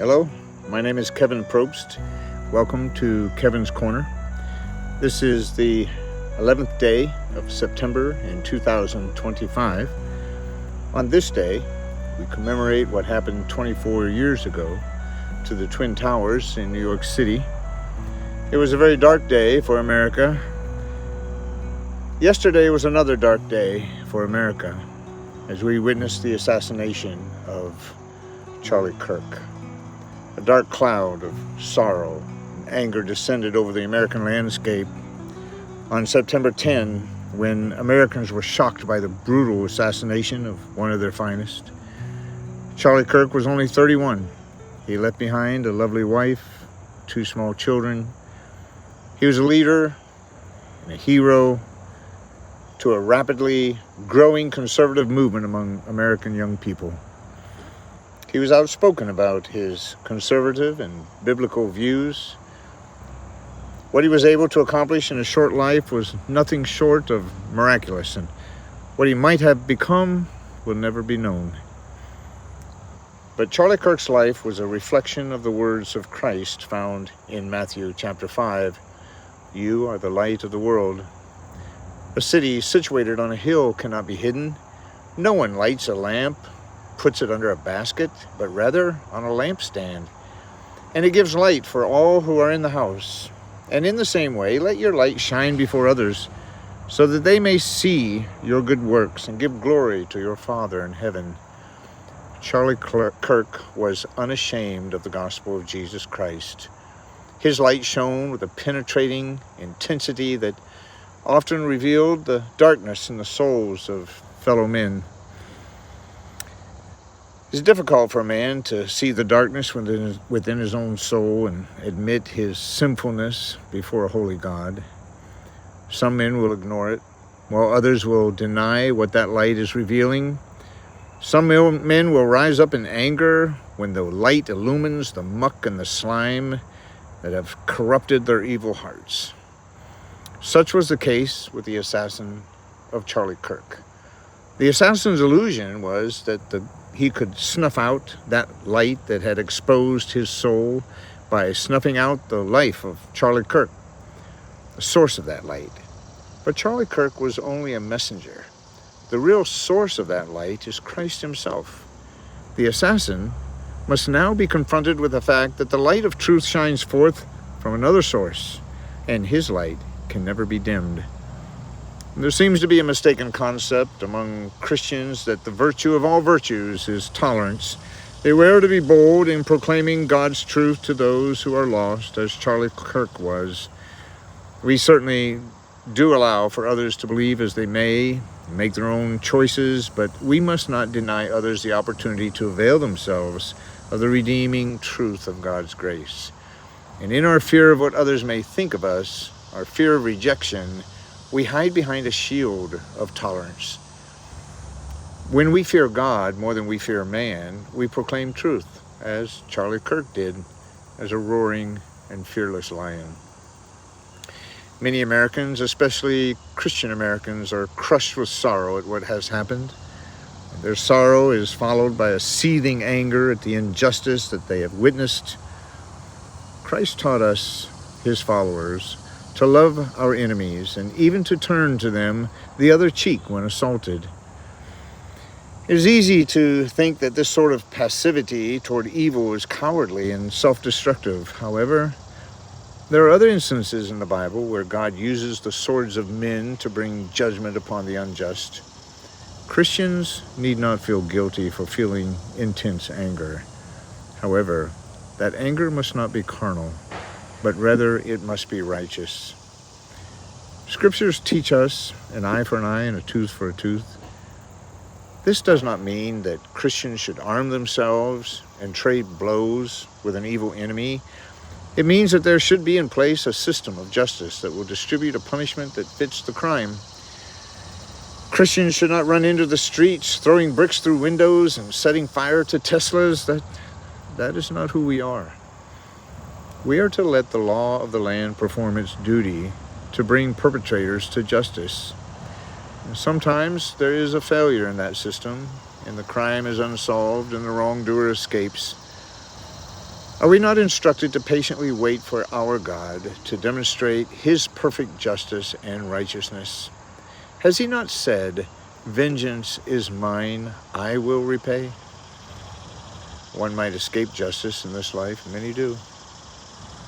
Hello, my name is Kevin Probst. Welcome to Kevin's Corner. This is the 11th day of September in 2025. On this day, we commemorate what happened 24 years ago to the Twin Towers in New York City. It was a very dark day for America. Yesterday was another dark day for America as we witnessed the assassination of Charlie Kirk. A dark cloud of sorrow and anger descended over the American landscape on September 10, when Americans were shocked by the brutal assassination of one of their finest. Charlie Kirk was only 31. He left behind a lovely wife, 2 small children. He was a leader and a hero to a rapidly growing conservative movement among American young people. He was outspoken about his conservative and biblical views. What he was able to accomplish in a short life was nothing short of miraculous, and what he might have become will never be known. But Charlie Kirk's life was a reflection of the words of Christ found in Matthew chapter 5. You are the light of the world. A city situated on a hill cannot be hidden. No one lights a lamp, puts it under a basket, but rather on a lampstand, and it gives light for all who are in the house. And in the same way, let your light shine before others, so that they may see your good works and give glory to your Father in heaven. Charlie Kirk was unashamed of the gospel of Jesus Christ. His light shone with a penetrating intensity that often revealed the darkness in the souls of fellow men. It's difficult for a man to see the darkness within his own soul and admit his sinfulness before a holy God. Some men will ignore it, while others will deny what that light is revealing. Some men will rise up in anger when the light illumines the muck and the slime that have corrupted their evil hearts. Such was the case with the assassin of Charlie Kirk. The assassin's illusion was that he could snuff out that light that had exposed his soul by snuffing out the life of Charlie Kirk, the source of that light. But Charlie Kirk was only a messenger. The real source of that light is Christ himself. The assassin must now be confronted with the fact that the light of truth shines forth from another source, and his light can never be dimmed. There seems to be a mistaken concept among Christians that the virtue of all virtues is tolerance. They are to be bold in proclaiming God's truth to those who are lost, as Charlie Kirk was. We certainly do allow for others to believe as they may, make their own choices, but we must not deny others the opportunity to avail themselves of the redeeming truth of God's grace. And in our fear of what others may think of us, our fear of rejection, we hide behind a shield of tolerance. When we fear God more than we fear man, we proclaim truth, as Charlie Kirk did, as a roaring and fearless lion. Many Americans, especially Christian Americans, are crushed with sorrow at what has happened. Their sorrow is followed by a seething anger at the injustice that they have witnessed. Christ taught us, his followers, to love our enemies, and even to turn to them the other cheek when assaulted. It is easy to think that this sort of passivity toward evil is cowardly and self-destructive. However, there are other instances in the Bible where God uses the swords of men to bring judgment upon the unjust. Christians need not feel guilty for feeling intense anger. However, that anger must not be carnal, but rather it must be righteous. Scriptures teach us an eye for an eye and a tooth for a tooth. This does not mean that Christians should arm themselves and trade blows with an evil enemy. It means that there should be in place a system of justice that will distribute a punishment that fits the crime. Christians should not run into the streets, throwing bricks through windows and setting fire to Teslas. That is not who we are. We are to let the law of the land perform its duty to bring perpetrators to justice. And sometimes there is a failure in that system, and the crime is unsolved and the wrongdoer escapes. Are we not instructed to patiently wait for our God to demonstrate his perfect justice and righteousness? Has he not said, "Vengeance is mine, I will repay"? One might escape justice in this life, many do.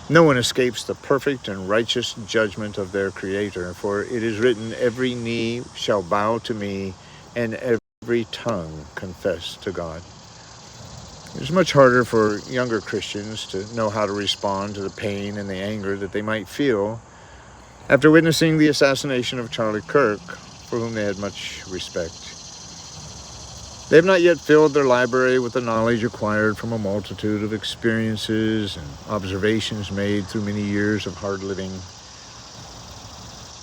No one escapes the perfect and righteous judgment of their Creator, for it is written, "Every knee shall bow to me, and every tongue confess to God." It's much harder for younger Christians to know how to respond to the pain and the anger that they might feel after witnessing the assassination of Charlie Kirk, for whom they had much respect. They have not yet filled their library with the knowledge acquired from a multitude of experiences and observations made through many years of hard living.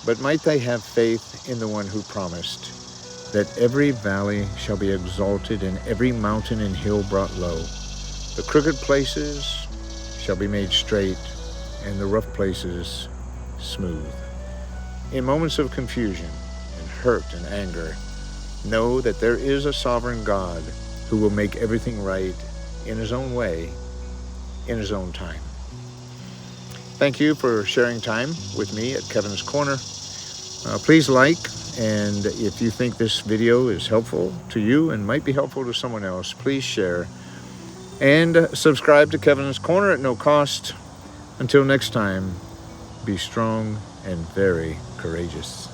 But might they have faith in the one who promised that every valley shall be exalted and every mountain and hill brought low. The crooked places shall be made straight and the rough places smooth. In moments of confusion and hurt and anger, know that there is a sovereign God who will make everything right in his own way, in his own time. Thank you for sharing time with me at Kevin's Corner. Please like, and if you think this video is helpful to you and might be helpful to someone else, please share. And subscribe to Kevin's Corner at no cost. Until next time, be strong and very courageous.